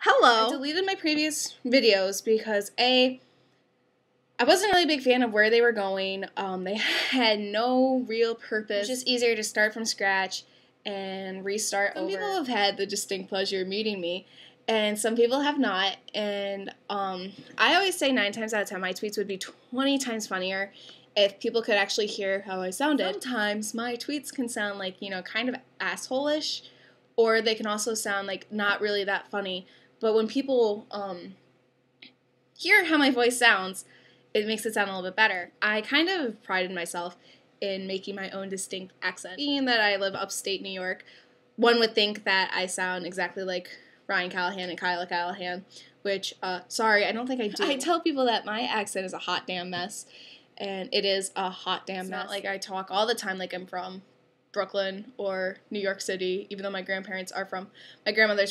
Hello! I deleted my previous videos because I wasn't really a big fan of where they were going. They had no real purpose. It's just easier to start from scratch and restart over. Some people have had the distinct pleasure of meeting me, and some people have not. And I always say 9 times out of 10 my tweets would be 20 times funnier if people could actually hear how I sounded. Sometimes my tweets can sound like, kind of asshole-ish, or they can also sound like not really that funny. But when people hear how my voice sounds, it makes it sound a little bit better. I kind of prided myself in making my own distinct accent. Being that I live upstate New York, one would think that I sound exactly like Ryan Callahan and Kyla Callahan, which, sorry, I don't think I do. I tell people that my accent is a hot damn mess, and it is a hot damn mess. Not like I talk all the time like I'm from Brooklyn or New York City, even though my grandmother's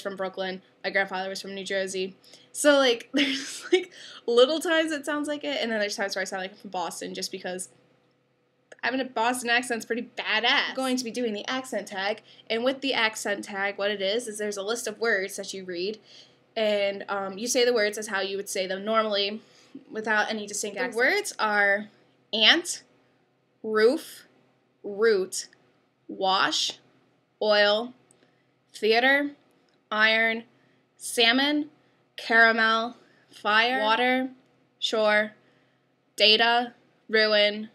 from Brooklyn, my grandfather was from New Jersey. So, there's, little times it sounds like it, and then there's times where I sound like I'm from Boston, just because having a Boston accent's pretty badass. I'm going to be doing the accent tag, and with the accent tag, what it is there's a list of words that you read, and you say the words as how you would say them normally, without any distinct accent. The words are ant, roof, root, wash, oil, theater, iron, salmon, caramel, fire, water, shore, data, ruin,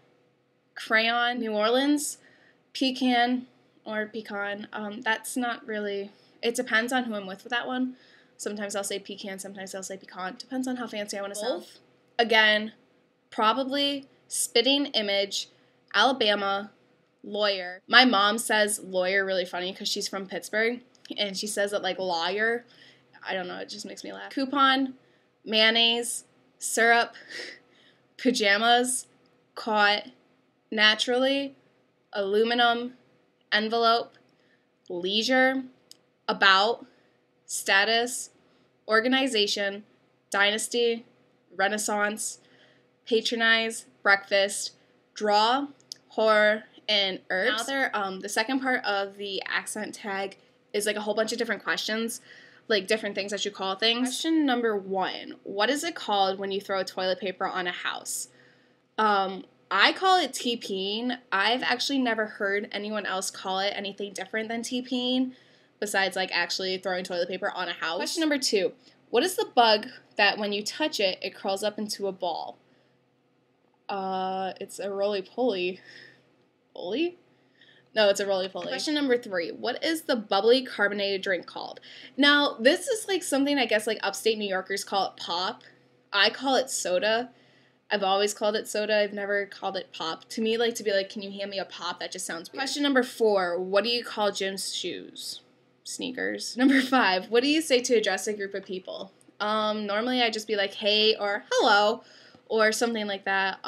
crayon, New Orleans, pecan, or pecan. That's not really, it depends on who I'm with that one. Sometimes I'll say pecan, sometimes I'll say pecan. Depends on how fancy I want to sound. Again, probably, spitting image, Alabama, lawyer. My mom says lawyer really funny because she's from Pittsburgh, and she says it like lawyer. I don't know, it just makes me laugh. Coupon, mayonnaise, syrup, pajamas, caught, naturally, aluminum, envelope, leisure, about, status, organization, dynasty, renaissance, patronize, breakfast, draw, horror, and herbs. Now the second part of the accent tag is a whole bunch of different questions, different things that you call things. Question number 1, what is it called when you throw toilet paper on a house? I call it TPing. I've actually never heard anyone else call it anything different than TPing, besides actually throwing toilet paper on a house. Question number 2, what is the bug that when you touch it, it curls up into a ball? It's a roly-poly. Poly? No, it's a roly-poly. Question number 3, what is the bubbly carbonated drink called? Now, this is something I guess upstate New Yorkers call it pop. I call it soda. I've always called it soda. I've never called it pop. To me, to be can you hand me a pop? That just sounds weird. Question number 4, what do you call gym's shoes? Sneakers. Number 5, what do you say to address a group of people? Normally I just be hey or hello or something like that.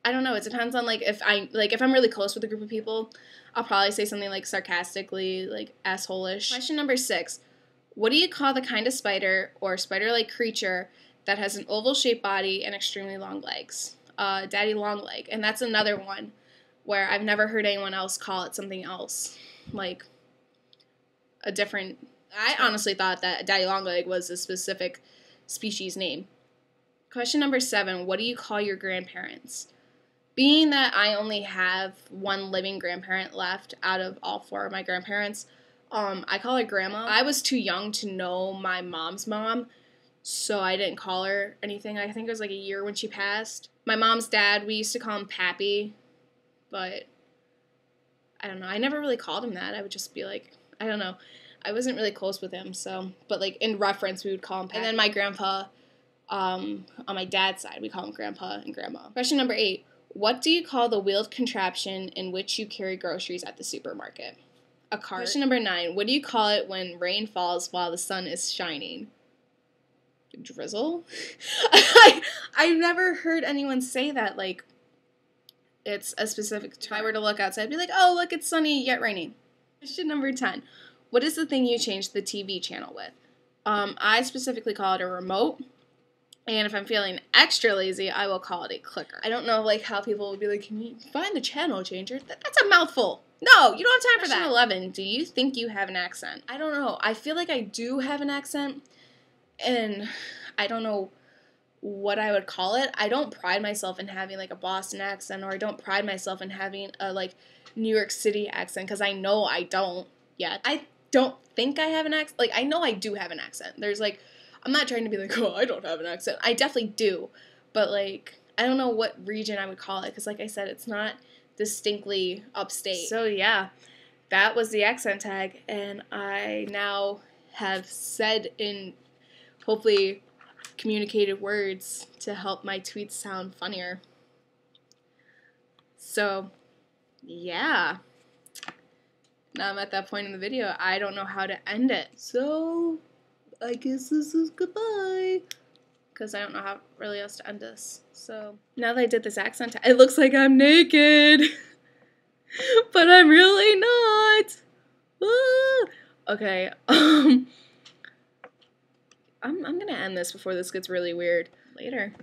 I don't know. It depends on if I'm really close with a group of people, I'll probably say something sarcastically, asshole-ish. Question number 6, what do you call the kind of spider or spider-like creature that has an oval-shaped body and extremely long legs? Daddy long leg. And that's another one where I've never heard anyone else call it something else, a different. I honestly thought that daddy long leg was a specific species name. Question number 7, what do you call your grandparents? Being that I only have one living grandparent left out of all 4 of my grandparents, I call her grandma. I was too young to know my mom's mom, so I didn't call her anything. I think it was a year when she passed. My mom's dad, we used to call him Pappy, but I don't know. I never really called him that. I would just be I don't know. I wasn't really close with him, so, but in reference, we would call him Pappy. And then my grandpa, on my dad's side, we call him Grandpa and Grandma. Question number 8. What do you call the wheeled contraption in which you carry groceries at the supermarket? A cart. Question number 9. What do you call it when rain falls while the sun is shining? Drizzle? I've never heard anyone say that, it's a specific term. If I were to look outside, I'd be oh, look, it's sunny yet raining. Question number 10. What is the thing you change the TV channel with? I specifically call it a remote. And if I'm feeling extra lazy, I will call it a clicker. I don't know, how people would be can you find the channel changer? That's a mouthful. No, you don't have time for that. Question 11, do you think you have an accent? I don't know. I feel like I do have an accent, and I don't know what I would call it. I don't pride myself in having, like, a Boston accent, or I don't pride myself in having a, like, New York City accent, because I know I don't yet. I don't think I have an accent. Like, I know I do have an accent. There's, like, I'm not trying to be like, oh, I don't have an accent. I definitely do, but, like, I don't know what region I would call it, because, like I said, it's not distinctly upstate. So, yeah, that was the accent tag, and I now have said in, hopefully, communicated words to help my tweets sound funnier. So, yeah. Now I'm at that point in the video, I don't know how to end it. So, I guess this is goodbye. Because I don't know how really else to end this. So, now that I did this accent, it looks like I'm naked. But I'm really not. Ah. Okay, I'm gonna end this before this gets really weird. Later.